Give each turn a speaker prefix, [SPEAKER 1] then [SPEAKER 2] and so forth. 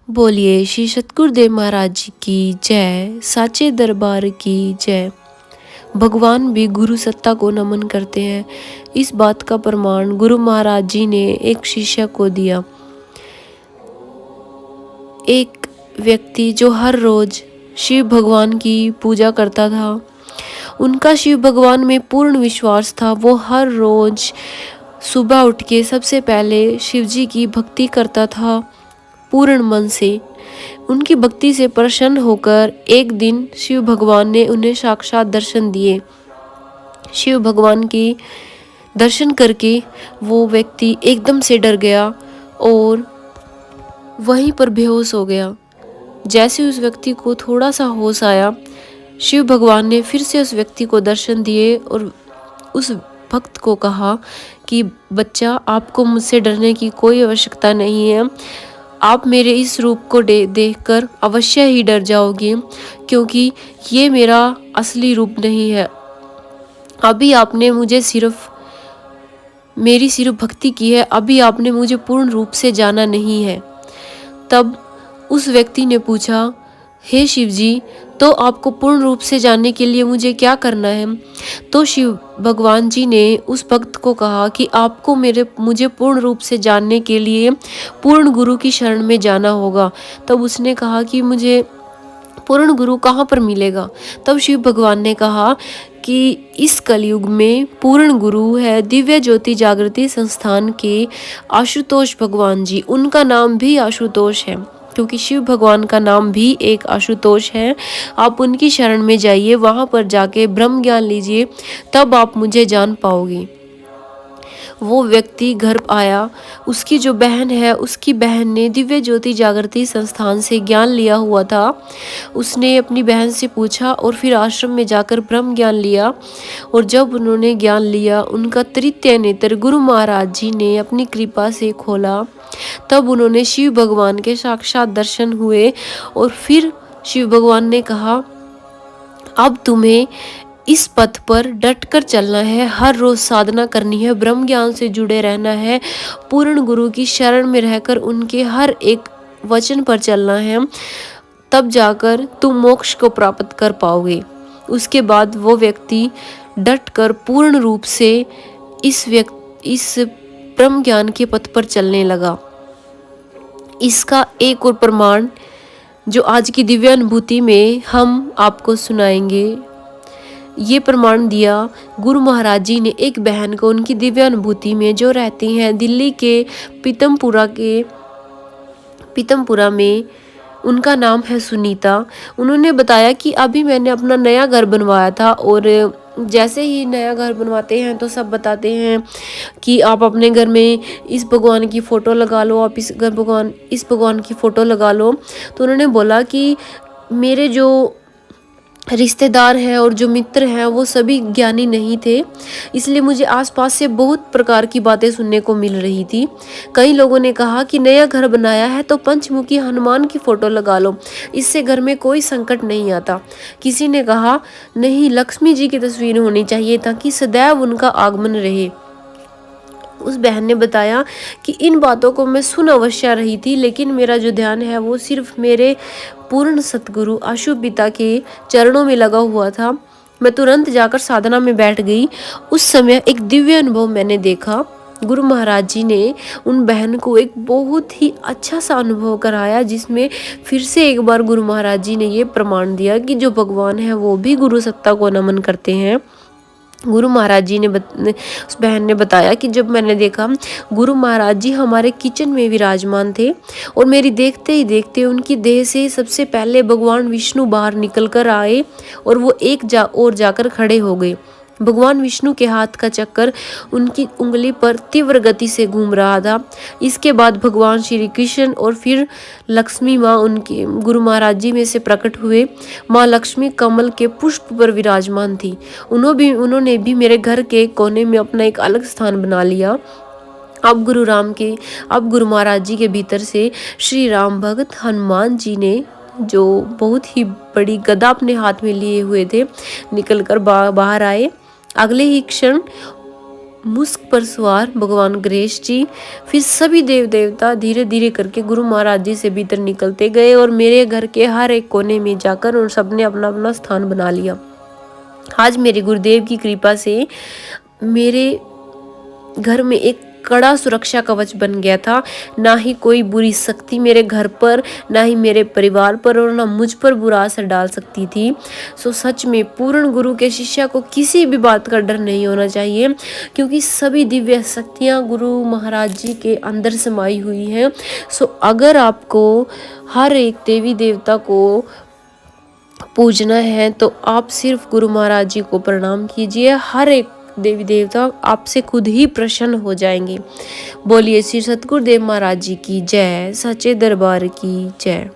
[SPEAKER 1] बोलिए श्री सतगुरुदेव महाराज जी की जय, साचे दरबार की जय। भगवान भी गुरु सत्ता को नमन करते हैं। इस बात का प्रमाण गुरु महाराज जी ने एक शिष्य को दिया। एक व्यक्ति जो हर रोज शिव भगवान की पूजा करता था, उनका शिव भगवान में पूर्ण विश्वास था। वो हर रोज सुबह उठ के सबसे पहले शिव जी की भक्ति करता था पूर्ण मन से। उनकी भक्ति से प्रसन्न होकर एक दिन शिव भगवान ने उन्हें साक्षात दर्शन दिए। शिव भगवान की दर्शन करके वो व्यक्ति एकदम से डर गया और वहीं पर बेहोश हो गया। जैसे उस व्यक्ति को थोड़ा सा होश आया, शिव भगवान ने फिर से उस व्यक्ति को दर्शन दिए और उस भक्त को कहा कि बच्चा, आपको मुझसे डरने की कोई आवश्यकता नहीं है। आप मेरे इस रूप को देखकर अवश्य ही डर जाओगे, क्योंकि ये मेरा असली रूप नहीं है। अभी आपने मुझे मेरी सिर्फ भक्ति की है, अभी आपने मुझे पूर्ण रूप से जाना नहीं है। तब उस व्यक्ति ने पूछा, हे शिव जी, तो आपको पूर्ण रूप से जानने के लिए मुझे क्या करना है? तो शिव भगवान जी ने उस भक्त को कहा कि आपको मुझे पूर्ण रूप से जानने के लिए पूर्ण गुरु की शरण में जाना होगा। तब उसने कहा कि मुझे पूर्ण गुरु कहाँ पर मिलेगा? तब शिव भगवान ने कहा कि इस कलयुग में पूर्ण गुरु है दिव्य ज्योति जागृति संस्थान के आशुतोष भगवान जी। उनका नाम भी आशुतोष है, क्योंकि शिव भगवान का नाम भी एक आशुतोष है। आप उनकी शरण में जाइए, वहाँ पर जाके ब्रह्म ज्ञान लीजिए, तब आप मुझे जान पाओगे। वो व्यक्ति घर आया। उसकी जो बहन है, उसकी बहन ने दिव्य ज्योति जागृति संस्थान से ज्ञान लिया हुआ था। उसने अपनी बहन से पूछा और फिर आश्रम में जाकर ब्रह्म ज्ञान लिया। और जब उन्होंने ज्ञान लिया, उनका तृतीय नेत्र गुरु महाराज जी ने अपनी कृपा से खोला। तब उन्होंने शिव भगवान के साक्षात दर्शन हुए और फिर शिव भगवान ने कहा, अब तुम्हें इस पथ पर डटकर चलना है, हर रोज साधना करनी है, ब्रह्म ज्ञान से जुड़े रहना है, पूर्ण गुरु की शरण में रहकर उनके हर एक वचन पर चलना है, तब जाकर तुम मोक्ष को प्राप्त कर पाओगे। उसके बाद वो व्यक्ति डटकर पूर्ण रूप से इस ब्रह्म ज्ञान के पथ पर चलने लगा। इसका एक और प्रमाण जो आज की दिव्य अनुभूति में हम आपको सुनाएंगे। ये प्रमाण दिया गुरु महाराज जी ने एक बहन को, उनकी दिव्य अनुभूति में, जो रहती हैं दिल्ली के पीतमपुरा में। उनका नाम है सुनीता। उन्होंने बताया कि अभी मैंने अपना नया घर बनवाया था, और जैसे ही नया घर बनवाते हैं तो सब बताते हैं कि आप अपने घर में इस भगवान की फ़ोटो लगा लो, आप इस भगवान की फ़ोटो लगा लो। तो उन्होंने बोला कि मेरे जो रिश्तेदार हैं और जो मित्र हैं वो सभी ज्ञानी नहीं थे, इसलिए मुझे आसपास से बहुत प्रकार की बातें सुनने को मिल रही थी। कई लोगों ने कहा कि नया घर बनाया है तो पंचमुखी हनुमान की फ़ोटो लगा लो, इससे घर में कोई संकट नहीं आता। किसी ने कहा नहीं, लक्ष्मी जी की तस्वीर होनी चाहिए ताकि सदैव उनका आगमन रहे। उस बहन ने बताया कि इन बातों को मैं सुन अवश्य रही थी, लेकिन मेरा जो ध्यान है वो सिर्फ मेरे पूर्ण सतगुरु आशु पिता के चरणों में लगा हुआ था। मैं तुरंत जाकर साधना में बैठ गई। उस समय एक दिव्य अनुभव मैंने देखा। गुरु महाराज जी ने उन बहन को एक बहुत ही अच्छा सा अनुभव कराया, जिसमें फिर से एक बार गुरु महाराज जी ने ये प्रमाण दिया कि जो भगवान है वो भी गुरु सत्ता को नमन करते हैं। गुरु महाराज जी ने उस बहन ने बताया कि जब मैंने देखा, गुरु महाराज जी हमारे किचन में विराजमान थे और मेरी देखते ही देखते उनकी देह से सबसे पहले भगवान विष्णु बाहर निकल कर आए और वो और जाकर खड़े हो गए। भगवान विष्णु के हाथ का चक्कर उनकी उंगली पर तीव्र गति से घूम रहा था। इसके बाद भगवान श्री कृष्ण और फिर लक्ष्मी माँ उनके गुरु महाराज जी में से प्रकट हुए। माँ लक्ष्मी कमल के पुष्प पर विराजमान थी। उन्होंने भी मेरे घर के कोने में अपना एक अलग स्थान बना लिया। अब गुरु महाराज जी के भीतर से श्री राम भक्त हनुमान जी ने, जो बहुत ही बड़ी गदा अपने हाथ में लिए हुए थे, निकलकर बाहर आए। अगले ही क्षण मुस्क पर सवार भगवान गणेश जी, फिर सभी देव देवता धीरे धीरे करके गुरु महाराज जी से भीतर निकलते गए और मेरे घर के हर एक कोने में जाकर उन सबने अपना अपना स्थान बना लिया। आज मेरे गुरुदेव की कृपा से मेरे घर में एक कड़ा सुरक्षा कवच बन गया था। ना ही कोई बुरी शक्ति मेरे घर पर, ना ही मेरे परिवार पर और ना मुझ पर बुरा असर डाल सकती थी। सो सच में पूर्ण गुरु के शिष्य को किसी भी बात का डर नहीं होना चाहिए, क्योंकि सभी दिव्य शक्तियाँ गुरु महाराज जी के अंदर समाई हुई हैं। सो अगर आपको हर एक देवी देवता को पूजना है तो आप सिर्फ गुरु महाराज जी को प्रणाम कीजिए। हर एक देवी देवता आपसे खुद ही प्रसन्न हो जाएंगे। बोलिए श्री सतगुरुदेव महाराज जी की जय, सच्चे दरबार की जय।